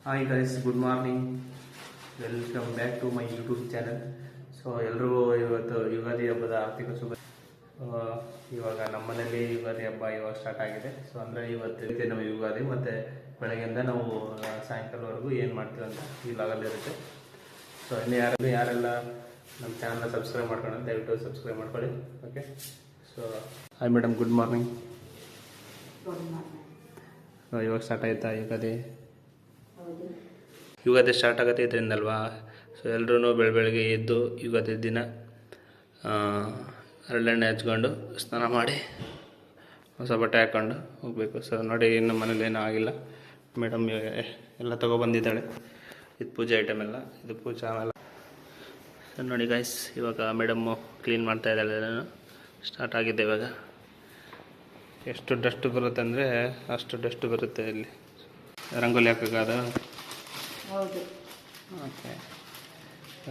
Hi guys, good morning. Welcome back to my YouTube channel. So ಎಲ್ರಿಗೂ ಇವತ್ತು ಯುಗಾದಿ ಹಬ್ಬದ ಆರ್ಥಿಕ ಶುಭ. ಇವಾಗ ನಮ್ಮ ಮನೇಲಿ ಯುಗಾದಿ ಹಬ್ಬ ಇವಾಗ ಸ್ಟಾರ್ಟ್ ಆಗಿದೆ. ಸೊ ಅಂದರೆ ಇವತ್ತು ನಮ್ಮ ಯುಗಾದಿ, ಮತ್ತು ಬೆಳಗ್ಗೆಯಿಂದ ನಾವು ಸಾಯಂಕಾಲವರೆಗೂ ಏನು ಮಾಡ್ತೀವಿ ಅಂತ ಈ ಲಾಗಲ್ಲಿರುತ್ತೆ. ಸೊ ಇನ್ನು ಯಾರೆಲ್ಲ ನಮ್ಮ ಚಾನಲ್ನ ಸಬ್ಸ್ಕ್ರೈಬ್ ಮಾಡ್ಕೊಂಡು ದಯವಿಟ್ಟು ಸಬ್ಸ್ಕ್ರೈಬ್ ಮಾಡ್ಕೊಳ್ಳಿ. Okay. So hi madam, good morning. ಇವಾಗ ಸ್ಟಾರ್ಟ್ ಆಯ್ತಾ ಯುಗಾದಿ? ಯುಗಾದಿ ಸ್ಟಾರ್ಟ್ ಆಗುತ್ತೆ ಇದರಿಂದಲ್ವಾ. ಸೊ ಎಲ್ಲರೂ ಬೆಳಗ್ಗೆ ಎದ್ದು ಯುಗಾದಿ ದಿನ ಹರಳೆಣ್ಣೆ ಹಚ್ಕೊಂಡು ಸ್ನಾನ ಮಾಡಿ ಹೊಸ ಬಟ್ಟೆ ಹಾಕ್ಕೊಂಡು ಹೋಗಬೇಕು. ಸೊ ನೋಡಿ, ಇನ್ನು ಮನೇಲಿ ಏನೂ ಆಗಿಲ್ಲ. ಮೇಡಮ್ ಎಲ್ಲ ತೊಗೊಬಂದಿದ್ದಾಳೆ. ಇದು ಪೂಜೆ ಐಟಮ್ ಎಲ್ಲ, ಇದು ಪೂಜೆ ಆಮೇಲೆ. ಸೊ ನೋಡಿ ಗೈಸ್, ಇವಾಗ ಮೇಡಮ್ಮು ಕ್ಲೀನ್ ಮಾಡ್ತಾಯಿದ್ದಾಳೆ. ಎಲ್ಲನೂ ಸ್ಟಾರ್ಟ್ ಆಗಿದೆ ಇವಾಗ. ಎಷ್ಟು ಡಸ್ಟ್ ಬರುತ್ತೆ ಅಂದರೆ ಅಷ್ಟು ಡಸ್ಟ್ ಬರುತ್ತೆ ಇಲ್ಲಿ. ರಂಗೋಲಿ ಹಾಕೋಕ್ಕಾದ. ಓಕೆ.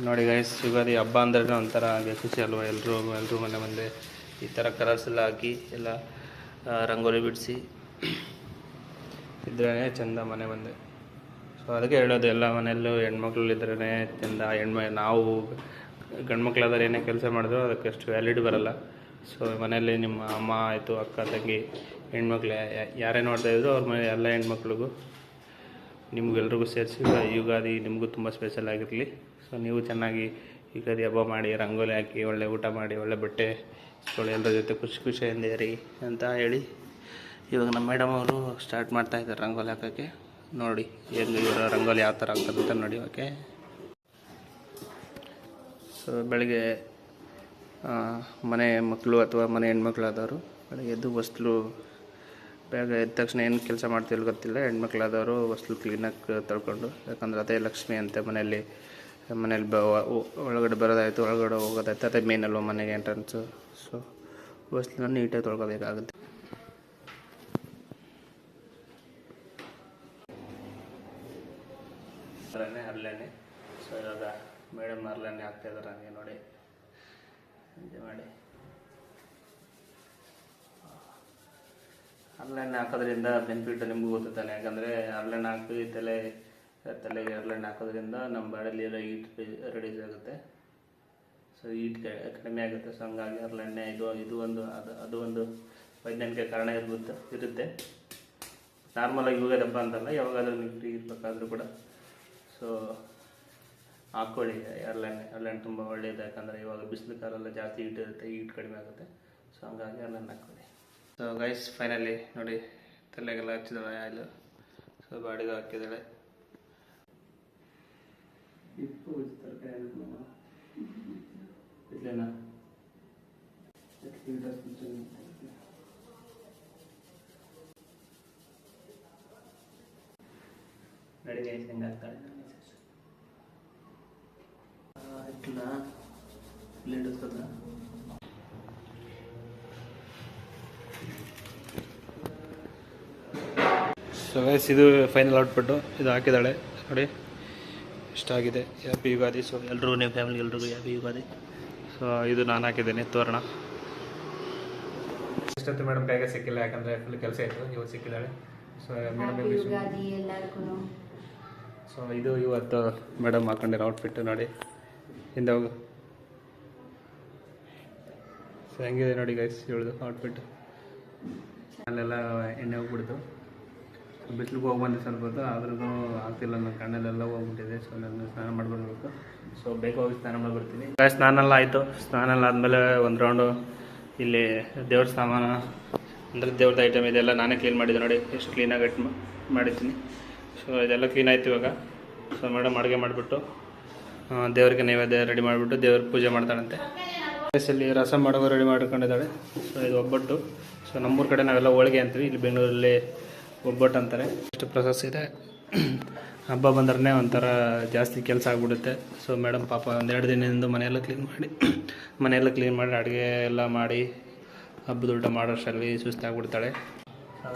ನೋಡಿ ಗೈಸ್, ಯುಗಾದಿ ಹಬ್ಬ ಅಂದ್ರೆ ಒಂಥರ ಹಾಗೆ ಖುಷಿ ಅಲ್ವಾ. ಎಲ್ಲರೂ ಮನೆ ಮುಂದೆ ಈ ಥರ ಕಲರ್ಸ್ ಎಲ್ಲ ಹಾಕಿ ಎಲ್ಲ ರಂಗೋಲಿ ಬಿಡಿಸಿ ಇದ್ರೇ ಚೆಂದ ಮನೆ ಮುಂದೆ. ಸೊ ಅದಕ್ಕೆ ಹೇಳೋದು, ಎಲ್ಲ ಮನೆಯಲ್ಲೂ ಹೆಣ್ಮಕ್ಳು ಇದ್ರೇ ಚೆಂದ. ನಾವು ಗಂಡ್ಮಕ್ಳಾದ್ರೆ ಏನೇ ಕೆಲಸ ಮಾಡಿದ್ರು ಅದಕ್ಕೆ ಅಷ್ಟು ವ್ಯಾಲಿಡ್ ಬರೋಲ್ಲ. ಸೊ ಮನೆಯಲ್ಲಿ ನಿಮ್ಮ ಅಮ್ಮ ಆಯಿತು, ಅಕ್ಕ ತಂಗಿ, ಹೆಣ್ಮಕ್ಳು ಯಾರೇ ನೋಡ್ತಾಯಿದ್ರು ಅವ್ರ ಮನೆ ಎಲ್ಲ ಹೆಣ್ಮಕ್ಳಿಗೂ ನಿಮಗೆಲ್ರಿಗೂ ಸೇರಿಸಿ ಯುಗಾದಿ ನಿಮಗೂ ತುಂಬ ಸ್ಪೆಷಲ್ ಆಗಿರಲಿ. ಸೊ ನೀವು ಚೆನ್ನಾಗಿ ಯುಗಾದಿ ಹಬ್ಬ ಮಾಡಿ, ರಂಗೋಲಿ ಹಾಕಿ, ಒಳ್ಳೆ ಊಟ ಮಾಡಿ, ಒಳ್ಳೆ ಬಟ್ಟೆ ಇಸ್ಕೊಳ್ಳಿ, ಎಲ್ಲರ ಜೊತೆ ಖುಷಿಯಿಂದ ಇರಿ ಅಂತ ಹೇಳಿ ಇವಾಗ ನಮ್ಮ ಮೇಡಮ್ ಅವರು ಸ್ಟಾರ್ಟ್ ಮಾಡ್ತಾಯಿದ್ದಾರೆ ರಂಗೋಲಿ ಹಾಕೋಕ್ಕೆ. ನೋಡಿ ಇವರ ರಂಗೋಲಿ ಯಾವ ಥರ ಆಗ್ತದಂತ ನೋಡಿ. ಓಕೆ. ಸೊ ಬೆಳಗ್ಗೆ ಮನೆ ಮಕ್ಕಳು ಅಥವಾ ಮನೆ ಹೆಣ್ಮಕ್ಳಾದವರು ಬೆಳಗ್ಗೆ ಎದ್ದು ಹೊಸ್ಲು ಬೇಗ ಎದ್ದ ತಕ್ಷಣ ಏನು ಕೆಲಸ ಮಾಡ್ತಿಲ್ಲ ಗೊತ್ತಿಲ್ಲ. ಹೆಣ್ಮಕ್ಳಾದವರು ಹೊಸ್ಲು ಕ್ಲೀನಾಗಿ ತೊಳ್ಕೊಂಡು, ಯಾಕಂದ್ರೆ ಅದೇ ಲಕ್ಷ್ಮಿ ಅಂತೆ ಮನೆಯಲ್ಲಿ ಒಳಗಡೆ ಬರೋದಾಯಿತು, ಒಳಗಡೆ ಹೋಗೋದಾಯ್ತು, ಅದೇ ಮೇನ್ ಅಲ್ವ ಮನೆಗೆ ಎಂಟ್ರೆನ್ಸು. ಸೊ ಹೊಸ್ಲನ್ನ ನೀಟಾಗಿ ತೊಳ್ಕೊಬೇಕಾಗುತ್ತೆ. ಹರಳೆಣ್ಣೆ. ಸೊ ಇವಾಗ ಮೇಡಮ್ ಹರಳೆಣ್ಣೆ ಹಾಕ್ತಾಯಿದ್ದಾರೆ ಹಂಗೆ ನೋಡಿ, ಹಂಗೆ ಮಾಡಿ. ಹರಳೆಣ್ಣೆ ಹಾಕೋದ್ರಿಂದ ಬೆನಿಫಿಟ್ ನಿಮಗೂ ಗೊತ್ತಾನೆ. ಯಾಕಂದರೆ ಹರಳೆಣ್ಣೆ ಹಾಕಿ ತಲೆಗೆ ಹರಳೆಣ್ಣೆ ಹಾಕೋದ್ರಿಂದ ನಮ್ಮ ಬಾಡಿಯಲ್ಲಿ ಎಲ್ಲ ಹೀಟ್ ರೆಡ್ಯೂಸ್ ಆಗುತ್ತೆ. ಸೊ ಹೀಟ್ ಕಡಿಮೆ ಆಗುತ್ತೆ. ಸೊ ಹಂಗಾಗಿ ಹರಳೆಣ್ಣೆ ಇದು ಒಂದು ವೈಜ್ಞಾನಿಕ ಕಾರಣ ಇರುತ್ತೆ. ನಾರ್ಮಲಾಗಿ ಯುಗಾದಿ ಹಬ್ಬ ಅಂತಲ್ಲ, ಯಾವಾಗಾದರೂ ನೀವು ಫ್ರೀ ಇರಬೇಕಾದ್ರೂ ಕೂಡ ಸೊ ಹಾಕ್ಕೊಳ್ಳಿ ಹರಳೆಣ್ಣೆ ತುಂಬ ಒಳ್ಳೆಯದು. ಯಾಕಂದರೆ ಇವಾಗ ಬಿಸಿಲು ಕಾಲೆಲ್ಲ ಜಾಸ್ತಿ ಹೀಟ್ ಇರುತ್ತೆ, ಹೀಟ್ ಕಡಿಮೆ ಆಗುತ್ತೆ. ಸೊ ಹಂಗಾಗಿ ಹರಳೆಣ್ಣೆ ಹಾಕ್ಕೊಳ್ಳಿ. ಸೊ ಗೈಸ್, ಫೈನಲಿ ನೋಡಿ, ತಲೆಗೆಲ್ಲ ಹಚ್ಚಿದಾಳೆ ಆಯಿಲು. ಸೊ ಬಾಡಿಗೆ ಹಾಕಿದ್ದಾಳೆ. ಇಲ್ಲೇನಾ ನಡಿ ಗೈಸ್, ಹೆಂಗೆ ಆಗ್ತಾಳೆ ಇಟ್ಟಿಲ್ಲ ಪ್ಲೇಟ್ ಹತ್ತದ. ಸೊ ಗೈಸ್, ಇದು ಫೈನಲ್ ಔಟ್ಪುಟ್ಟು. ಇದು ಹಾಕಿದ್ದಾಳೆ ನೋಡಿ, ಇಷ್ಟಾಗಿದೆ. ಹ್ಯಾಪಿ ಯುಗಾದಿ. ಸೊ ಎಲ್ಲರೂ ನಿಮ್ಮ ಫ್ಯಾಮಿಲಿ ಎಲ್ರಿಗೂ ಹ್ಯಾಪಿ ಯುಗಾದಿ. ಸೊ ಇದು ನಾನು ಹಾಕಿದ್ದೇನೆ ತೋರಣ. ಇಷ್ಟೊತ್ತು ಮೇಡಮ್ ಕೈಗೆ ಸಿಕ್ಕಿಲ್ಲ, ಯಾಕಂದರೆ ಫುಲ್ ಕೆಲಸ ಇತ್ತು. ಇವತ್ತು ಸಿಕ್ಕಿದ್ದಾಳೆ. ಸೊ ಮೇಡಮ್ ಸೊ ಇದು ಇವತ್ತು ಮೇಡಮ್ ಹಾಕೊಂಡಿರೋ ಔಟ್ಫಿಟ್ಟು ನೋಡಿ. ಹಿಂದೆ ಹೋಗು. ಸೊ ಹೆಂಗಿದೆ ನೋಡಿ ಗೈಸ್ ಇವಳದು ಔಟ್ಫಿಟ್ಟು. ಅಲ್ಲೆಲ್ಲ ಎಣ್ಣೆ ಹೋಗ್ಬಿಡ್ತು. ಬಿಸಿಲಿಗೆ ಹೋಗಿ ಬಂದೆ ಸ್ವಲ್ಪ ಹೊತ್ತು, ಆದ್ರೂ ಆಗ್ತಿಲ್ಲ, ನನ್ನ ಕಣ್ಣಲ್ಲೆಲ್ಲ ಹೋಗ್ಬಿಟ್ಟಿದೆ. ಸೊ ನಾನು ಸ್ನಾನ ಮಾಡ್ಕೊಳ್ಬೇಕು. ಸೊ ಬೇಗ ಹೋಗಿ ಸ್ನಾನ ಮಾಡ್ಬಿಡ್ತೀನಿ. ಸ್ನಾನ ಎಲ್ಲ ಆಯಿತು. ಸ್ನಾನ ಎಲ್ಲ ಆದಮೇಲೆ ಒಂದು ರೌಂಡು ಇಲ್ಲಿ ದೇವ್ರ ಸಾಮಾನು ಅಂದರೆ ದೇವ್ರದ್ದು ಐಟಮ್ ಇದೆಲ್ಲ ನಾನೇ ಕ್ಲೀನ್ ಮಾಡಿದ್ದೆ ನೋಡಿ. ಎಷ್ಟು ಕ್ಲೀನಾಗಿ ಮಾಡಿದ್ದೀನಿ. ಸೊ ಇದೆಲ್ಲ ಕ್ಲೀನ್ ಆಯ್ತು ಇವಾಗ. ಸೊ ಮೇಡಮ್ ಅಡುಗೆ ಮಾಡಿಬಿಟ್ಟು ದೇವರಿಗೆ ನೈವೇದ್ಯ ರೆಡಿ ಮಾಡಿಬಿಟ್ಟು ದೇವ್ರ ಪೂಜೆ ಮಾಡ್ತಾಳಂತೆ. ಇಲ್ಲಿ ರಸಂ ಮಾಡೋದು ರೆಡಿ ಮಾಡ್ಕೊಂಡಿದ್ದಾಳೆ. ಸೊ ಇದು ಒಬ್ಬಟ್ಟು. ಸೊ ನಮ್ಮೂರ ಕಡೆ ನಾವೆಲ್ಲ ಹೋಳಿಗೆ ಅಂತೀವಿ, ಇಲ್ಲಿ ಬೆಂಗಳೂರಲ್ಲಿ ಒಬ್ಬಟ್ಟು ಅಂತಾರೆ. ಎಷ್ಟು ಪ್ರೊಸೆಸ್ ಇದೆ. ಹಬ್ಬ ಬಂದ್ರೆ ಒಂಥರ ಜಾಸ್ತಿ ಕೆಲಸ ಆಗಿಬಿಡುತ್ತೆ. ಸೊ ಮೇಡಮ್ ಪಾಪ ಒಂದೆರಡು ದಿನದಿಂದ ಮನೆಯೆಲ್ಲ ಕ್ಲೀನ್ ಮಾಡಿ ಅಡುಗೆ ಎಲ್ಲ ಮಾಡಿ ಹಬ್ಬದ ಊಟ ಮಾಡೋಷ್ಟರಲ್ಲಿ ಸುಸ್ತಾಗ್ಬಿಡ್ತಾಳೆ.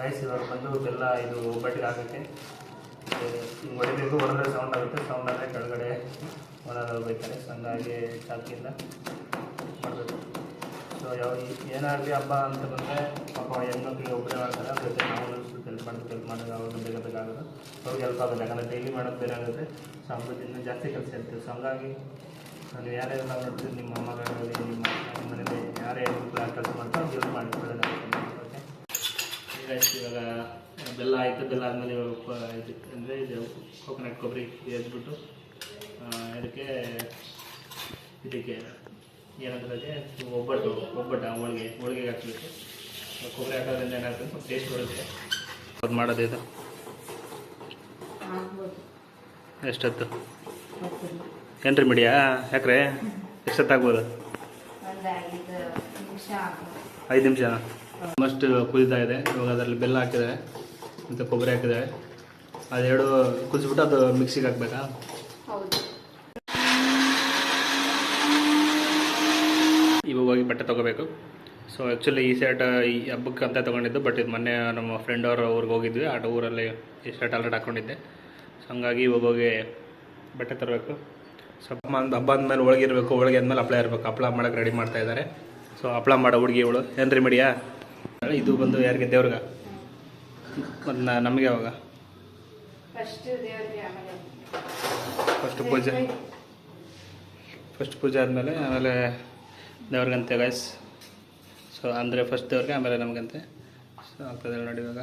ರೈಸ್ ಇವಾಗ ಬಂದು ಬೆಲ್ಲ ಇದು ಒಬ್ಬಟ್ಟಿಗೆ ಆಗುತ್ತೆ. ಹಿಂಗೆ ಹೊಡಿಬೇಕು, ಹೊಡೆದ್ರೆ ಸೌಂಡ್ ಆಗುತ್ತೆ. ಸೌಂಡ್ ಆದರೆ ಕೆಳಗಡೆ ಒಳಗೆ ಬೈತಾರೆ. ಸೊ ಹಂಗಾಗಿ ಚಾಕಿಯಿಂದ ಮಾಡಬೇಕು. ಸೊ ಏನಾಗಲಿ ಹಬ್ಬ ಅಂತ ಬಂದರೆ ಪಾಪ ಹೆಣ್ಮಕ್ಳಿಗೆ ಒಬ್ಬರೇ ಮಾಡ್ತಾರೆ. ಅದ್ರ ಜೊತೆ ನಾವು ಕೆಲಸ ಮಾಡೋದು ಅವಾಗ ಬೇಗ ಬೇಗ ಆಗೋದು ಅವ್ರಿಗೆ ಹೆಲ್ಪ್ ಆಗೋದು. ಯಾಕಂದರೆ ಡೈಲಿ ಮಾಡೋದು ಬೇರೆ ಆಗುತ್ತೆ, ಸೊ ಹಬ್ಬದಿಂದ ಜಾಸ್ತಿ ಕೆಲಸ ಇರ್ತೀವಿ. ಸೊ ಹಂಗಾಗಿ ಅಲ್ಲಿ ಯಾರ್ಯಾರು ನಾವು ನೋಡ್ತೀವಿ, ನಿಮ್ಮ ಅಮ್ಮಗಳಲ್ಲಿ ನಿಮ್ಮ ಮನೇಲಿ ಯಾರೇ ಕೆಲಸ ಮಾಡ್ತಾರೆ ಅವ್ರಿಗೆ ಹೆಲ್ಪ್ ಮಾಡಿಕೊಳ್ಳೋದು. ಓಕೆ, ಈಗ ಇವಾಗ ಬೆಲ್ಲ ಆಯಿತು. ಬೆಲ್ಲ ಆದಮೇಲೆ ಇವಾಗ ಅಂದರೆ ಇದು ಕೋಕೋನಟ್ ಕೊಬ್ಬರಿ ಎದ್ಬಿಟ್ಟು ಇದಕ್ಕೆ ಏನಂದ್ರೆ ಒಬ್ಬಟ್ಟು ಹೋಳಿಗೆಗೆ ಹಾಕಬೇಕು. ಕೊಬ್ಬರಿ ಹಾಕೋದ್ರಿಂದ ಏನಾಗ್ತದೆ, ಸ್ವಲ್ಪ ಟೇಸ್ಟ್ ಬರುತ್ತೆ. ಅದು ಮಾಡೋದು ಇದು ಎಷ್ಟೊತ್ತು ಏನು ರೀ ಮಿಡಿಯಾ? ಯಾಕ್ರೆ ಎಷ್ಟೊತ್ತಾಗ್ಬೋದು? 5 ನಿಮಿಷ ಮಸ್ಟ್ ಕುದಿತಾ ಇದೆ. ಇವಾಗ ಅದರಲ್ಲಿ ಬೆಲ್ಲ ಹಾಕಿದ್ದಾರೆ ಮತ್ತು ಕೊಬ್ಬರಿ ಹಾಕಿದ್ದಾರೆ. ಅದೆರಡು ಕುದಿಸ್ಬಿಟ್ಟು ಅದು ಮಿಕ್ಸಿಗೆ ಹಾಕ್ಬೇಕಾ? ಇವಾಗ ಹೋಗಿ ಬಟ್ಟೆ ತೊಗೋಬೇಕು. ಸೊ ಆ್ಯಕ್ಚುಲಿ ಈ ಶರ್ಟ್ ಈ ಹಬ್ಬಕ್ಕೆ ಅಂತ ತೊಗೊಂಡಿದ್ದು, ಬಟ್ ಇದು ಮೊನ್ನೆ ನಮ್ಮ ಫ್ರೆಂಡ್ ಅವ್ರ ಊರಿಗೆ ಹೋಗಿದ್ವಿ. ಆಟ ಊರಲ್ಲಿ ಈ ಶರ್ಟ್ ಆಲ್ರೆಡಿ ಹಾಕ್ಕೊಂಡಿದ್ದೆ. ಸೊ ಹಂಗಾಗಿ ಇವಾಗ ಹೋಗಿ ಬಟ್ಟೆ ತರಬೇಕು. ಸೊ ಹಬ್ಬ ಅಂದಮೇಲೆ ಹೋಳಿಗೆ ಇರಬೇಕು, ಹೋಳಿಗೆ ಅಂದಮೇಲೆ ಹಪ್ಪಳ ಇರಬೇಕು. ಹಪ್ಪಳ ಮಾಡೋಕ್ಕೆ ರೆಡಿ ಮಾಡ್ತಾ ಇದ್ದಾರೆ. ಸೊ ಹಪ್ಪಳ ಮಾಡೋ ಹುಡುಗಿ ಇವಳು ಏನು ರೀ ಮಡಿಯಾ? ಇದು ಬಂದು ಯಾರಿಗೆ? ದೇವ್ರಿಗೆ. ಮತ್ತು ನಮಗೆ ಯಾವಾಗ? ಫಸ್ಟ್ ಪೂಜೆ ಆದಮೇಲೆ ಆಮೇಲೆ ದೇವ್ರಿಗಂತೆ ಗೈಸ್. ಸೊ ಅಂದರೆ ಫಸ್ಟ್ ದೇವ್ರಿಗೆ ಆಮೇಲೆ ನಮಗಂತೆ. ಸೊ ಆಗ್ತದೆ ನೋಡಿ. ಇವಾಗ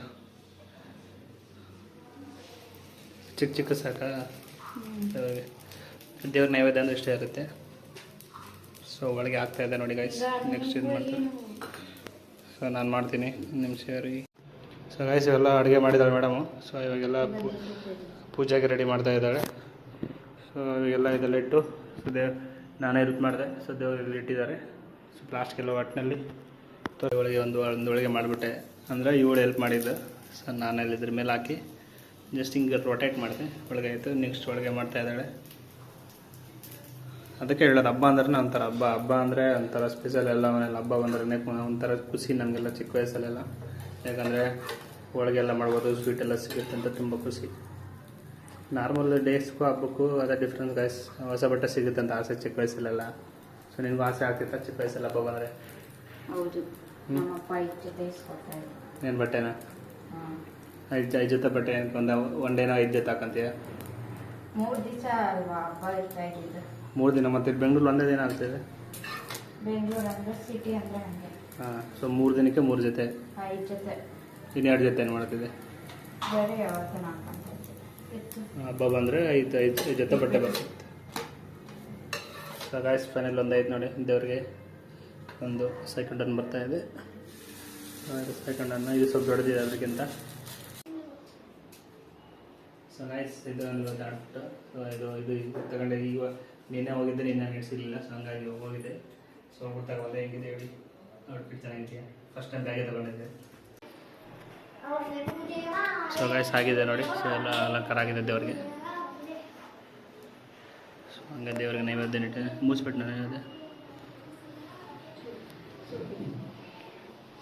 ಚಿಕ್ಕ ಸಾಕ ದೇವ್ರಿಗೆ. ದೇವ್ರ ನೈವೇದ್ಯ ಅಂದರೆ ಇಷ್ಟೇ ಇರುತ್ತೆ. ಸೊ ಒಳಗೆ ಆಗ್ತಾಯಿದೆ ನೋಡಿ ಗೈಸ್. ನೆಕ್ಸ್ಟ್ ಇದು ಮಾಡ್ತಾರೆ. ಸೊ ನಾನು ಮಾಡ್ತೀನಿ ನಿಮಿಷ ರೀ. ಸೊ ಗೈಸ್ ಇವೆಲ್ಲ ಅಡುಗೆ ಮಾಡಿದ್ದಾಳೆ ಮೇಡಮು. ಸೊ ಇವಾಗೆಲ್ಲ ಪೂಜೆಗೆ ರೆಡಿ ಮಾಡ್ತಾ ಇದ್ದಾಳೆ. ಸೊ ಇವಾಗೆಲ್ಲ ಇದೆಲ್ಲ ಇಟ್ಟು ಸೊ ನಾನೇ ಹೆಲ್ಪ್ ಮಾಡಿದೆ. ಸೊ ದೇವರಲ್ಲಿ ಇಟ್ಟಿದ್ದಾರೆ. ಸೊ ಲಾಸ್ಟ್ಗೆಲ್ಲ ಒಟ್ಟಿನಲ್ಲಿ ಒಳಗೆ ಒಂದು ಒಳಗೆ ಮಾಡಿಬಿಟ್ಟೆ. ಅಂದರೆ ಇವಳು ಹೆಲ್ಪ್ ಮಾಡಿದ್ದು. ಸೊ ನಾನಲ್ಲಿ ಇದ್ರ ಮೇಲೆ ಹಾಕಿ ಜಸ್ಟ್ ಹಿಂಗೆ ರೊಟೇಟ್ ಮಾಡಿದೆ. ಒಳಗೆ ಆಯಿತು. ನೆಕ್ಸ್ಟ್ ಒಳಗೆ ಮಾಡ್ತಾಯಿದ್ದಾಳೆ. ಅದಕ್ಕೆ ಹೇಳೋದು, ಹಬ್ಬ ಅಂದ್ರೆ ಒಂಥರ ಹಬ್ಬ ಅಂದರೆ ಒಂಥರ ಸ್ಪೆಷಲ್. ಎಲ್ಲ ಮನೇಲಿ ಹಬ್ಬ ಬಂದ್ರೆ ಒಂಥರ ಖುಷಿ ನಮಗೆಲ್ಲ ಚಿಕ್ಕ ವಯಸ್ಸಲ್ಲೆಲ್ಲ. ಯಾಕಂದರೆ ಹೋಳಿಗೆಲ್ಲ ಮಾಡ್ಬೋದು, ಸ್ವೀಟ್ ಎಲ್ಲ ಸಿಗುತ್ತೆ ಅಂತ ತುಂಬ ಖುಷಿ. ನಾರ್ಮಲ್ ಡೇಸ್ಗೂ ಹಬ್ಬಕ್ಕೂ ಅದೇ ಡಿಫ್ರೆನ್ಸ್ ಗೈಸ್. ಹೊಸ ಬಟ್ಟೆ ಸಿಗುತ್ತೆ ಅಂತ ಆಸೆ ಚಿಕ್ಕ ವಯಸ್ಸಲ್ಲೆಲ್ಲ. ಸೊ ನಿನಗೂ ಆಸೆ ಆಗ್ತಿತ್ತ ಚಿಕ್ಕ ವಯಸ್ಸಲ್ಲಿ ಹಬ್ಬ ಬಂದರೆ? ಏನು ಬಟ್ಟೆನಾ? 5 ಜೊತೆ ಬಟ್ಟೆ ಒನ್ ಡೇನ 5 ಜೊತೆ ಹಾಕಂತೀಯ? 3 ದಿನ. ಮತ್ತು ಬೆಂಗಳೂರು ಒಂದೇ ದಿನ ಆಗ್ತಿದೆ. ಹಾಂ. ಸೊ 3 ದಿನಕ್ಕೆ 3 ಜೊತೆ. ಇನ್ನು 2 ಜೊತೆ ಏನು ಮಾಡ್ತಿದ್ದೆ? ಹಬ್ಬ ಬಂದರೆ 5 ಜೊತೆ ಬಟ್ಟೆ ಬರುತ್ತೆ. ಸೊ ಗಾಯ್ಸ್ ಫೈನಲ್ ಒಂದು ಐತೆ ನೋಡಿ. ದೇವ್ರಿಗೆ ಒಂದು ಸೆಕೆಂಡ್ ಅನ್ನು ಬರ್ತಾಯಿದೆ. ಸೆಕೆಂಡ್ ಅನ್ನು ಇದು ಸ್ವಲ್ಪ ದೊಡ್ಡದಿದೆ ಅದಕ್ಕಿಂತ. ಸೊ ಗಾಯ್ಸ್ ಇದು ಇವತ್ತು ಆಟ. ಸೊ ಇದು ತಗೊಂಡೆ. ಈಗ ನಿನ್ನೆ ಹೋಗಿದ್ದೆ, ನಿನ್ನೆ ನಡೆಸಿರಲಿಲ್ಲ. ಸೊ ಹಂಗಾಗಿ ಹೋಗಿದ್ದೆ. ಸೊ ಹೋಗ್ಬಿಟ್ಟು ತಗೊಂಡೆ. ಹೆಂಗಿದೆ ಹೇಳಿ ಔಟ್ಫಿಟ್? ಚೆನ್ನಾಗಿದೆಯಾ? ಫಸ್ಟ್ ಟೈಮ್ ಬ್ಯಾಗೆ ತಗೊಂಡಿದ್ದೆ. ಸೊ ಗೈಸ್ ಆಗಿದೆ ನೋಡಿ. ಸೊ ಎಲ್ಲ ಅಲಂಕಾರ ಆಗಿದೆ ದೇವ್ರಿಗೆ. ಸೊ ಹಂಗೆ ದೇವ್ರಿಗೆ ನೈವೇದ್ಯ ಇಟ್ಟೆ. ಮುಗಿಸ್ಬಿಟ್ಟು ನೈವೇದ್ಯ.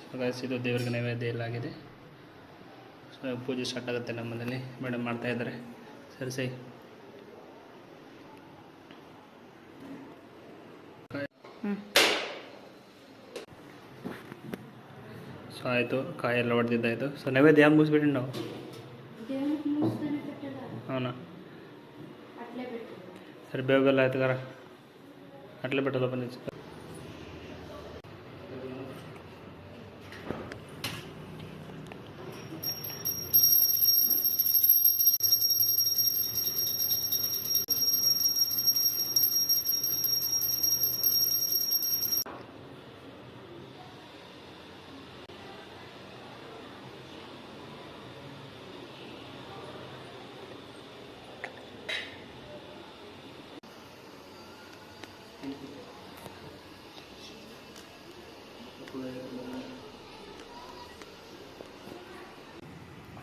ಸೊ ಗೈಸ್ ಇದು ದೇವ್ರಿಗೆ ನೈವೇದ್ಯ ಎಲ್ಲ ಆಗಿದೆ. ಸೊ ಪೂಜೆ ಸ್ಟಾರ್ಟ್ ಆಗುತ್ತೆ ನಮ್ಮ ಮನೇಲಿ. ಮೇಡಮ್ ಮಾಡ್ತಾಯಿದ್ದಾರೆ. ಸರಿ. ಸೊ ಆಯಿತು. ಕಾಯೆಲ್ಲ ಹೊಡೆದಿದ್ದಾಯಿತು. ಸೊ ನೈವೇದ್ಯ ಯಾರು ಮುಗಿಸ್ಬಿಟ್ಟು ನಾವು? అవునా? ಸರಿ ಬೇಗ ಬೆಲ್ಲ ಆಯ್ತು ಕರ ಅಟ್ಲೇ ಬಿಟ್ಟಲ್ಲ ಬಂದಿದ್ದು.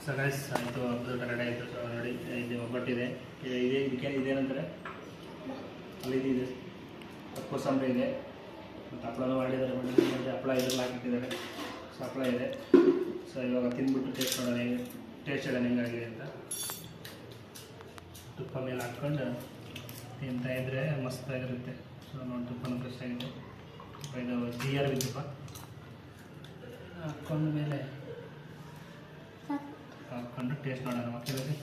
ಸೊ ಗೈಸ್ ಆಯಿತು. ಹಬ್ಬದ ರೆಡಿ ಆಯಿತು. ಸೊ ನೋಡಿ ಇದು ಒಬ್ಬಟ್ಟಿದೆ. ಇದೇನಂದರೆ ಅಲ್ಲಿ ಇದೆ ಕೋಸಂಬರಿ ಇದೆ. ಮತ್ತು ಹಪ್ಪಳ ಮಾಡಿದ್ದಾರೆ. ಹಪ್ಪಳ ಇದೆಲ್ಲ ಹಾಕಿಟ್ಟಿದ್ದಾರೆ. ಸೊ ಹಪ್ಪಳ ಇದೆ. ಸೊ ಇವಾಗ ತಿಂದ್ಬಿಟ್ಟು ಟೇಸ್ಟ್ ಮಾಡೋಣ ಹೇಗೆ ಟೇಸ್ಟ್ ಹೇಳೋಣ ಹೆಂಗಾಗಿದೆ ಅಂತ. ತುಪ್ಪ ಮೇಲೆ ಹಾಕ್ಕೊಂಡು ತಿಂತಾ ಇದ್ದರೆ ಮಸ್ತಾಗಿರುತ್ತೆ. ಸೊ ನೋಡಿ ತುಪ್ಪನೂ ಫ್ರೆಶ್ ಆಗಿದೆ. ಇದು GRB ತುಪ್ಪ ಹಾಕ್ಕೊಂಡ ಮೇಲೆ ಹಾಕ್ಕೊಂಡು ಟೇಸ್ಟ್ ಮಾಡೋಣ ಮಕ್ಕಳಿಗೆ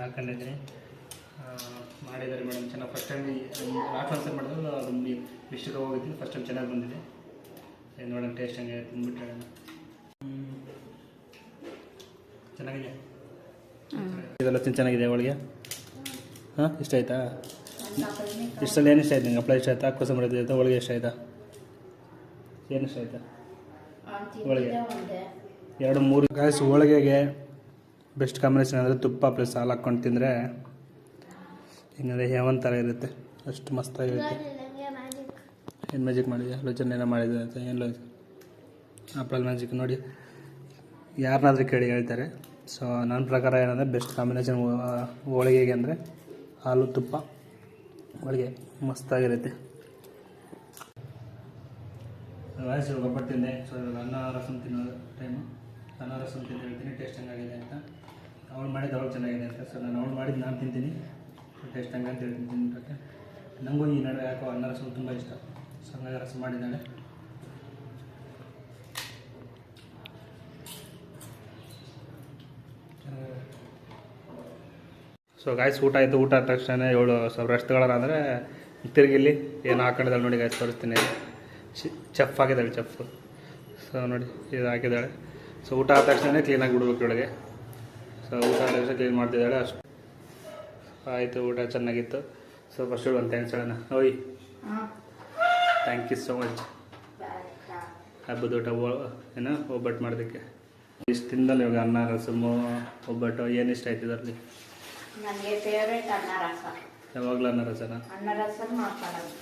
ಹಾಕೊಂಡಿದ್ದೀನಿ. ಮಾಡಿದ್ದಾರೆ ಮೇಡಮ್ ಚೆನ್ನಾಗಿ. ಫಸ್ಟ್ ಟೈಮ್ ಲಾಸ್ಟ್ ಆನ್ಸರ್ ಮಾಡಿದ್ರು ಅದು ಮಿಸ್ಟೇಕ್ ಹೋಗಿದ್ದೀನಿ. ಫಸ್ಟ್ ಟೈಮ್ ಚೆನ್ನಾಗಿ ಬಂದಿದೆ. ನೋಡೋಣ ಟೇಸ್ಟ್ ಹಂಗೆ ತಿಂದ್ಬಿಟ್ಟು ಹೇಳೋಣ. ಚೆನ್ನಾಗಿದೆ, ಇದೆಲ್ಲ ಚೆನ್ನಾಗಿದೆ ಹೋಳಿಗೆ. ಹಾಂ, ಇಷ್ಟ ಆಯ್ತಾ? ಇಷ್ಟಲ್ಲಿ ಏನು ಇಷ್ಟ ಆಯ್ತು ನಿಂಗೆ? ಹಪ್ಪಳ ಇಷ್ಟ ಆಯ್ತಾ? ಕೋಸಂಬರಿ ಆಯ್ತಾ? ಹೋಳಿಗೆ ಇಷ್ಟ ಆಯ್ತಾ? ಏನು ಇಷ್ಟ ಆಯ್ತಾ? ಹೋಳಿಗೆ 2-3 ಗಾಯ್ಸ್. ಹೋಳಿಗೆಗೆ ಬೆಸ್ಟ್ ಕಾಂಬಿನೇಷನ್ ಅಂದರೆ ತುಪ್ಪ ಪ್ಲಸ್ ಹಾಲು ಹಾಕ್ಕೊಂಡು ತಿಂದರೆ ಹಿಂಗಂದರೆ ಹೇವನ್ ಥರ ಇರುತ್ತೆ, ಅಷ್ಟು ಮಸ್ತಾಗಿರುತ್ತೆ. ಏನು ಮ್ಯಾಜಿಕ್ ಮಾಡಿದೆ? ಲೋಚನೆ ಏನೋ ಮಾಡಿದೆ ಅಂತ. ಏನು ಹಪ್ಪಳ ಮ್ಯಾಜಿಕ್ ನೋಡಿ, ಯಾರನ್ನಾದ್ರೂ ಕೇಳಿ ಹೇಳ್ತಾರೆ. ಸೊ ನನ್ನ ಪ್ರಕಾರ ಏನಂದರೆ ಬೆಸ್ಟ್ ಕಾಂಬಿನೇಷನ್ ಹೋಳಿಗೆಗೆ ಅಂದರೆ ಹಾಲು ತುಪ್ಪ ಹೋಳಿಗೆ ಮಸ್ತಾಗಿರುತ್ತೆ. ವಾಯ್ಸ್ ಒಬ್ಬಟ್ಟು ತಿಂದೆ. ಸೊ ಇವಾಗ ಅನ್ನ ರಸಮ್ ತಿನ್ನೋದು ಟೈಮು. ಅನ್ನ ರಸಮ್ ತಿಂದು ಹೇಳ್ತೀನಿ ಟೇಸ್ಟ್ ಹೆಂಗಾಗಿದೆ ಅಂತ. ಅವಳು ಮಾಡಿದ್ದು ಅವಳು ಚೆನ್ನಾಗಿದೆ ಅಂತ. ಸೊ ನಾನು ಅವಳು ಮಾಡಿದ್ದು ನಾನು ತಿಂತೀನಿ, ಟೇಸ್ಟ್ ಹಂಗೆ ಅಂತ ಹೇಳ್ತೀನಿ ತಿನ್ಬಿಟ್ಟಕ್ಕೆ. ನನಗೂ ಈ ನಡುವೆ ಯಾಕೋ ಅನ್ನ ರಸಮ್ ತುಂಬ ಇಷ್ಟ. ಸೊ ಹಂಗಾಗಿ ರಸಮ್ ಮಾಡಿದ್ದಾಳೆ. ಸೊ ಗಾಯ್ಸ್ ಊಟ ಆಯಿತು. ಊಟ ಆದ ತಕ್ಷಣ ಇವಳು ಸ್ವಲ್ಪ ರೆಸ್ಟ್ ತಗೊಳ್ಳೋಣ ಅಂದರೆ ತಿರುಗಿಲ್ಲಿ ಏನು ಹಾಕೊಂಡಿದ್ದಾಳೆ ನೋಡಿ ಗಾಯ್ಸ್, ತೋರಿಸ್ತೀನಿ. Chef ಹಾಕಿದ್ದಾಳೆ, chef. ಸೊ ನೋಡಿ ಇದು ಹಾಕಿದ್ದಾಳೆ. ಸೊ ಊಟ ಆದ ತಕ್ಷಣ ಕ್ಲೀನಾಗಿ ಬಿಡ್ಬೇಕು ಇವಳಿಗೆ. ಸೊ ಊಟ ಆದ ತಕ್ಷಣ ಕ್ಲೀನ್ ಮಾಡ್ತಿದ್ದಾಳೆ. ಅಷ್ಟು ಆಯಿತು, ಊಟ ಚೆನ್ನಾಗಿತ್ತು. ಸೊ ಫಸ್ಟ್ ಒಂದು ಥ್ಯಾಂಕ್ಸ್ ಹೇಳೋಣ. ಓಯ್, ಥ್ಯಾಂಕ್ ಯು ಸೋ ಮಚ್. ಹಬ್ಬದ ಊಟ ಏನೋ ಒಬ್ಬಟ್ಟು ಮಾಡೋದಕ್ಕೆ ಇಷ್ಟು ತಿಂದಲ್ಲಿ ಇವಾಗ ಅನ್ನ ರಸಮು ಒಬ್ಬಟ್ಟು ಏನು ಇಷ್ಟ ಆಯ್ತು ಇದರಲ್ಲಿ? ನನಗೆ ಫೇವ್ರೇಟ್ ಅನ್ನ ರಸ. ಯಾವಾಗಲೂ ಅನ್ನ ರಸನ? ಅನ್ನ ರಸ ಮಾಡ್ಕೊಳ್ಳೋದು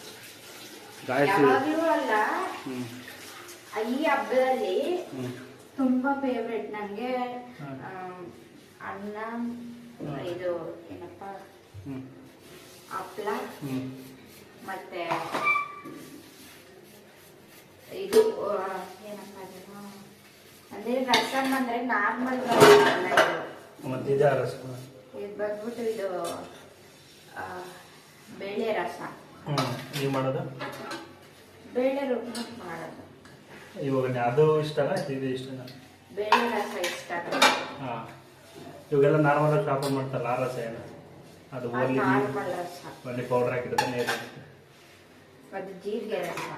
ಗಾಯತ್ರಿ ಯಾವಾಗಲೂ ಅಲ್ಲ, ಈ ಹಬ್ಬದಲ್ಲಿ ತುಂಬಾ ಫೇವ್ರೇಟ್ ನನಗೆ. ಅನ್ನ, ಇದು ಏನಪ್ಪ ಹಪ್ಪಳ, ಮತ್ತೆ ಇದು ಏನಪ್ಪ ಅಂದ್ರೆ ರಸಮ್ ಅಂದ್ರೆ ನಾರ್ಮಲ್ ಅಲ್ಲ, ಇದು ಇದು ಬಂದ್ಬಿಟ್ಟು ಇದು ಬೇಳೆ ರಸ. ನೀವು ಮಾಡೋದು ಬೇಳೆ ರುಬ್ಬಿಟ್ಟು ಮಾಡೋದು. ಇವಾಗ ಅದು ಇಷ್ಟನಾ ಇದು ಇಷ್ಟನಾ? ಬೇಳೆ ರಸ ಇಷ್ಟ. ಹಾಂ, ಇವಾಗೆಲ್ಲ ನಾರ್ಮಲ್ ಆಗಿ ಶಾಪ್ ಮಾಡ್ತಾರಲ್ಲ ಆ ರಸ ಏನು? ಅದು ನಾರ್ಮಲ್ ರಸ, ಒಳ್ಳೆ ಪೌಡರ್ ಹಾಕಿದ್ರೆ ನೀರು. ಅದು ಜೀರಿಗೆ ರಸ.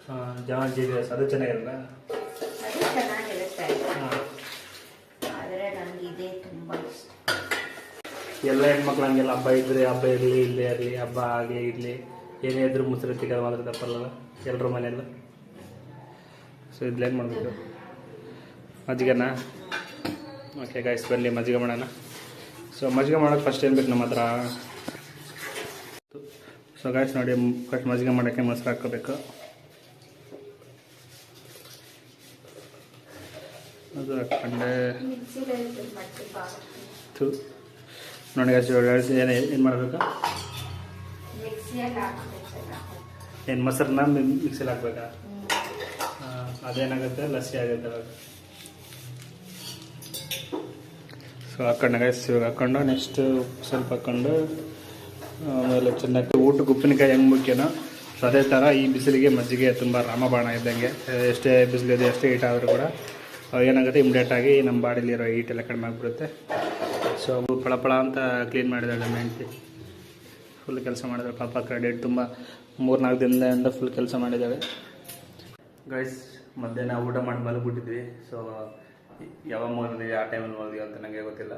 ಹಾಂ, ಜೀರಿಗೆ ರಸ ಅದು ಚೆನ್ನಾಗಿರಲ್ಲ? ಅದು ಚೆನ್ನಾಗಿರುತ್ತೆ. ಹಾಂ, ಆದರೆ ನನಗೆ ಇದೇ ತುಂಬ ಇಷ್ಟ. ಎಲ್ಲ ಹೆಣ್ಮಕ್ಳು ಹಂಗೆಲ್ಲ ಹಬ್ಬ ಇದ್ರೆ, ಹಬ್ಬ ಇರಲಿ ಇಲ್ಲೇ ಇರಲಿ, ಹಬ್ಬ ಹಾಗೆ ಇರಲಿ, ಏನೇ ಇದ್ರೂ ಮುಸ್ರೆ ಚಿಕನ್ ಮಾತ್ರ ತಪ್ಪಲ್ಲ ಎಲ್ಲರೂ ಮನೆಯಲ್ಲ. ಸೊ ಇದ್ಲೇನು ಮಾಡಬೇಕು? ಮಜ್ಜಿಗೆನಾ? ಓಕೆ ಗಾಯ್ಸ್, ಬರಲಿ ಮಜ್ಜಿಗೆ ಮಾಡೋಣ. ಸೊ ಮಜ್ಜಿಗೆ ಮಾಡೋಕ್ಕೆ ಫಸ್ಟ್ ಏನು ಬೇಕು ನಮ್ಮ ಹತ್ರ? ಸೊ ಗಾಯ್ಸ್ ನೋಡಿ, ಫಸ್ಟ್ ಮಜ್ಜಿಗೆ ಮಾಡೋಕ್ಕೆ ಮೊಸರು ಹಾಕ್ಕೋಬೇಕು. ಅದು ಹಾಕ್ಕೊಂಡೆ ನೋಡಿ ಗಾಯ್ಸ್. ಏನು ಮಾಡಬೇಕು? ಏನು ಮೊಸರನ್ನ ಮಿಕ್ಸಿಲಿ ಹಾಕ್ಬೇಕಾ? ಅದೇನಾಗುತ್ತೆ, ಲಸ್ಸಿ ಆಗುತ್ತೆ ಅವಾಗ. ಸೊ ಹಾಕ್ಕೊಂಡೆ ಗಾಯ್ಸ್. ಇವಾಗ ಹಾಕ್ಕೊಂಡು ನೆಕ್ಸ್ಟ್ ಸ್ವಲ್ಪ ಹಾಕ್ಕೊಂಡು ಆಮೇಲೆ ಚೆನ್ನಾಗಿ ಊಟಕ್ಕೆ ಉಪ್ಪಿನಕಾಯಿ ಹೆಂಗೆ ಮುಖ್ಯನೋ ಸೊ ಅದೇ ಥರ ಈ ಬಿಸಿಲಿಗೆ ಮಜ್ಜಿಗೆ ತುಂಬ ರಾಮಬಾಣ ಇದ್ದಂಗೆ. ಎಷ್ಟೇ ಬಿಸಿಲಿದೆ, ಎಷ್ಟೇ ಹೀಟ್ ಆದರೂ ಕೂಡ ಏನಾಗುತ್ತೆ, ಇಮಿಡಿಯೇಟಾಗಿ ನಮ್ಮ ಬಾಡಿಲಿರೋ ಹೀಟೆಲ್ಲ ಕಡಿಮೆ ಆಗಿಬಿಡುತ್ತೆ. ಸೊ ಫಳ ಅಂತ ಕ್ಲೀನ್ ಮಾಡಿದಾಳೆ ನಮ್ಮ ಹೆಂಡತಿ. ಫುಲ್ ಕೆಲಸ ಮಾಡಿದಾಳೆ ಪಾಪ. ಕ್ರೆಡಿಟ್ ತುಂಬ 3-4 ದಿನದಿಂದ ಫುಲ್ ಕೆಲಸ ಮಾಡಿದ್ದಾಳೆ. ಗೈಸ್ ಮಧ್ಯಾಹ್ನ ಊಟ ಮಾಡಿ ಮಲಗಿಬಿಟ್ಟಿದ್ವಿ. ಸೊ ಯಾವಾಗ ಮಲಗಿದ್ವಿ, ಆ ಟೈಮಲ್ಲಿ ಮಲಗಿದ್ವಿ ಅಂತ ನನಗೆ ಗೊತ್ತಿಲ್ಲ.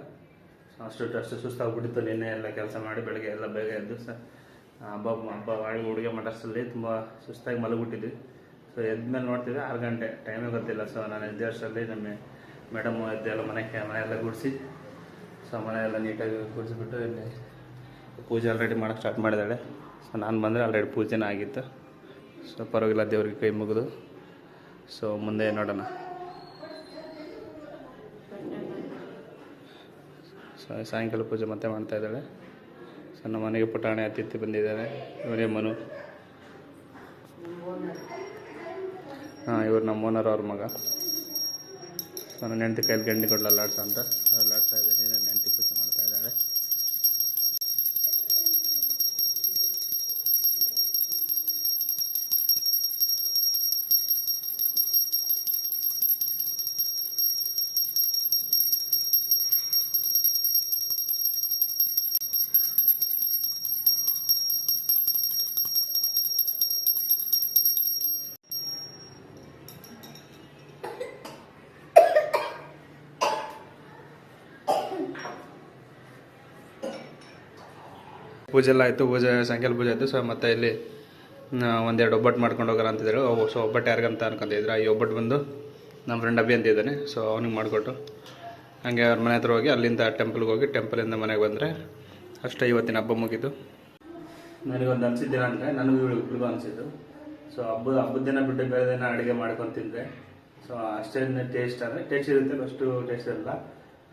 ಸೊ ಅಷ್ಟು ಸುಸ್ತಾಗ್ಬಿಟ್ಟಿತ್ತು. ನಿನ್ನೆ ಎಲ್ಲ ಕೆಲಸ ಮಾಡಿ ಬೆಳಗ್ಗೆ ಎಲ್ಲ ಬೇಗ ಎದ್ದು ಹಬ್ಬ ಮಾಡಿ ಹುಡುಗಿ ಮಠದಲ್ಲಿ ತುಂಬ ಸುಸ್ತಾಗಿ ಮಲಗಿಬಿಟ್ಟಿದ್ವಿ. ಸೊ ಎದ್ಮೇಲೆ ನೋಡ್ತೀವಿ 6 ಗಂಟೆ, ಟೈಮೇ ಗೊತ್ತಿಲ್ಲ. ಸೊ ನಾನು ಎದ್ದೇಳಷ್ಟರಲ್ಲಿ ನಮ್ಮ ಮೇಡಮ್ ಎದ್ದೆಲ್ಲ ಮನೆಯೆಲ್ಲ ಗುಡಿಸಿ, ಸೊ ಮನೆಯೆಲ್ಲ ನೀಟಾಗಿ ಗುಡಿಸ್ಬಿಟ್ಟು ಇಲ್ಲಿ ಪೂಜೆ ಆಲ್ರೆಡಿ ಮಾಡೋಕ್ಕೆ ಸ್ಟಾರ್ಟ್ ಮಾಡಿದ್ದಾಳೆ. ಸೊ ನಾನು ಬಂದರೆ ಆಲ್ರೆಡಿ ಪೂಜೆನೇ ಆಗಿತ್ತು. ಸೊ ಪರವಾಗಿಲ್ಲ, ದೇವ್ರಿಗೆ ಕೈ ಮುಗಿದು ಸೊ ಮುಂದೆ ನೋಡೋಣ. ಸೊ ಸಾಯಂಕಾಲ ಪೂಜೆ ಮತ್ತೆ ಮಾಡ್ತಾಯಿದ್ದಾಳೆ. ಸೊ ನಮ್ಮ ಮನೆಗೆ ಪುಟಾಣಿ ಅತಿಥಿ ಬಂದಿದ್ದಾನೆ. ಇವರೇ ಮನು. ಹಾಂ, ಇವ್ರು ನಮ್ಮ ಓನರ್ ಅವ್ರ ಮಗ. ಸೊ ನನ್ನ ಹೆಂಡತಿ ಕೈಲಿ ಗಂಡಿ ಕೊಡಲ್ಲ ಅಲ್ಲಾಡ್ಸ ಅಂತ ಅಲ್ಲಾಡ್ತಾ ಇದ್ದೀನಿ. ನನ್ನ ಹೆಂಡತಿ ಪೂಜೆ ಮಾಡ್ತಾ ಇದ್ದಾಳೆ. ಪೂಜೆ ಎಲ್ಲ ಆಯಿತು, ಪೂಜೆ ಸಾಯಂಕಾಲ ಪೂಜೆ ಆಯಿತು. ಸೊ ಮತ್ತೆ ಇಲ್ಲಿ ಒಂದೆರಡು ಒಬ್ಬಟ್ಟು ಮಾಡ್ಕೊಂಡು ಹೋಗೋಣ ಅಂತಿದ್ರು. ಸೊ ಒಬ್ಬಟ್ಟು ಯಾರಿಗಂತ ಅನ್ಕೊಂತಿದ್ರು. ಈ ಒಬ್ಬಟ್ಟು ಬಂದು ನಮ್ಮ ಫ್ರೆಂಡ್ ಅಭಿ ಅಂತ ಇದ್ದಾನೆ. ಸೊ ಅವ್ನಿಗೆ ಮಾಡಿಕೊಟ್ಟು ಹಾಗೆ ಅವ್ರ ಮನೆ ಹತ್ರ ಹೋಗಿ ಅಲ್ಲಿಂದ ಟೆಂಪಲ್ಗೆ ಹೋಗಿ ಟೆಂಪಲಿಂದ ಮನೆಗೆ ಬಂದರೆ ಅಷ್ಟೇ ಇವತ್ತಿನ ಹಬ್ಬ ಮುಗೀತು. ನನಗೊಂದು ಅನಿಸಿದ್ದೇನೆ ಅಂದರೆ ನನಗೂ ಇಬ್ಬರಿಗೂ ಅನಿಸಿದ್ದು. ಸೊ ಹಬ್ಬದ ದಿನ ಬಿಟ್ಟು ಬೇರೆ ದಿನ ಅಡುಗೆ ಮಾಡ್ಕೊಂಡು ತಿಂದರೆ ಸೊ ಅಷ್ಟೇನು ಟೇಸ್ಟ್ ಅಂದರೆ ಟೇಸ್ಟ್ ಇರುತ್ತೆ, ಅಷ್ಟು ಟೇಸ್ಟ್ ಇರಲ್ಲ.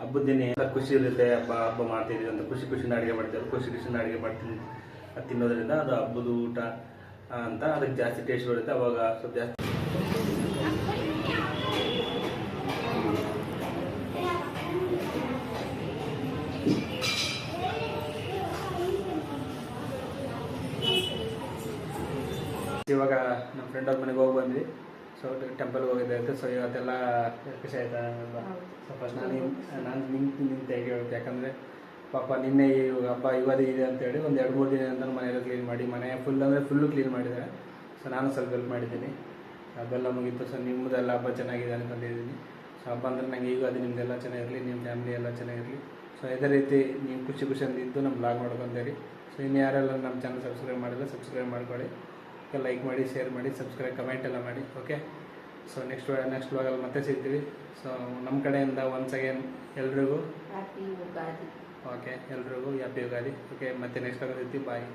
ಹಬ್ಬದ ದಿನ ఎంత ಖುಷಿ ಇರುತ್ತೆ, ಹಬ್ಬ ಮಾಡ್ತಿದ್ದೀವಿ ಅಂತ ಖುಷಿಯಿಂದ ಅಡುಗೆ ಮಾಡ್ತೇವೆ. ಖುಷಿಯಿಂದ ಅಡುಗೆ ಮಾಡ್ತೀನಿ ತಿನ್ನೋದ್ರಿಂದ ಅದು ಹಬ್ಬದ ಊಟ ಅಂತ ಅದಕ್ಕೆ ಜಾಸ್ತಿ ಟೇಸ್ಟ್ ಬರುತ್ತೆ. ಅವಾಗ ಸ್ವಲ್ಪ ಜಾಸ್ತಿ ಇವಾಗ ನಮ್ಮ ಫ್ರೆಂಡ್ ಅವ್ರ ಮನೆಗೆ ಹೋಗಿ ಬಂದ್ವಿ. ಸೊ ಟೆಂಪಲ್ಗೆ ಹೋಗಿದ್ದೆ ಅಂತ. ಸೊ ಇವತ್ತೆಲ್ಲ ಖುಷಿ ಆಯ್ತಾ? ಸೊ ಫಸ್ಟ್ ನಾನು ನಿಂತು ಹೇಗೆ, ಯಾಕಂದರೆ ಪಾಪ ನಿನ್ನೆ ಈ ಹಬ್ಬ ಯುಗಾದಿ ಇದೆ ಅಂತೇಳಿ ಒಂದು 2-3 ದಿನ ಅಂತ ಮನೆಯೆಲ್ಲ ಕ್ಲೀನ್ ಮಾಡಿ, ಮನೆ ಫುಲ್ಲು ಕ್ಲೀನ್ ಮಾಡಿದ್ದಾರೆ. ಸೊ ನಾನು ಸ್ವಲ್ಪ ಹೆಲ್ಪ್ ಮಾಡಿದ್ದೀನಿ. ಅದೆಲ್ಲ ಮುಗೀತು. ಸೊ ನಿಮ್ಮದೆಲ್ಲ ಹಬ್ಬ ಚೆನ್ನಾಗಿದೆ ಅನ್ಕೊಂಡಿದ್ದೀನಿ. ಸೊ ಹಬ್ಬ ಅಂದರೆ ನನಗೆ ಯುಗಾದಿ ನಿಮ್ಮದೆಲ್ಲ ಚೆನ್ನಾಗಿರಲಿ, ನಿಮ್ಮ ಫ್ಯಾಮಿಲಿ ಎಲ್ಲ ಚೆನ್ನಾಗಿರಲಿ. ಸೊ ಇದೇ ರೀತಿ ನೀವು ಖುಷಿಯಿಂದ ಇದ್ದು ನಮ್ಮ ಬ್ಲಾಗ್ ನೋಡ್ಕೊಂತೀರಿ. ಸೊ ಇನ್ನು ಯಾರೆಲ್ಲ ನಮ್ಮ ಚಾನಲ್ ಸಬ್ಸ್ಕ್ರೈಬ್ ಮಾಡಿಲ್ಲ ಸಬ್ಸ್ಕ್ರೈಬ್ ಮಾಡ್ಕೊಳ್ಳಿ, ಲೈಕ್ ಮಾಡಿ, ಶೇರ್ ಮಾಡಿ, ಸಬ್ಸ್ಕ್ರೈಬ್, ಕಮೆಂಟ್ ಎಲ್ಲ ಮಾಡಿ. ಓಕೆ, ಸೊ ನೆಕ್ಸ್ಟ್ ವ್ಲಾಗಲ್ಲಿ ಮತ್ತೆ ಸಿಗ್ತೀವಿ. ಸೊ ನಮ್ಮ ಕಡೆಯಿಂದ ಒನ್ಸ್ ಅಗೇನ್ ಎಲ್ರಿಗೂ ಹ್ಯಾಪಿ ಯುಗಾದಿ. ಓಕೆ, ಎಲ್ರಿಗೂ ಹ್ಯಾಪಿ ಯುಗಾದಿ. ಓಕೆ, ಮತ್ತೆ ನೆಕ್ಸ್ಟ್ ವ್ಲಾಗಲ್ಲಿ ಸಿಗ್ತೀವಿ. ಬಾಯ್.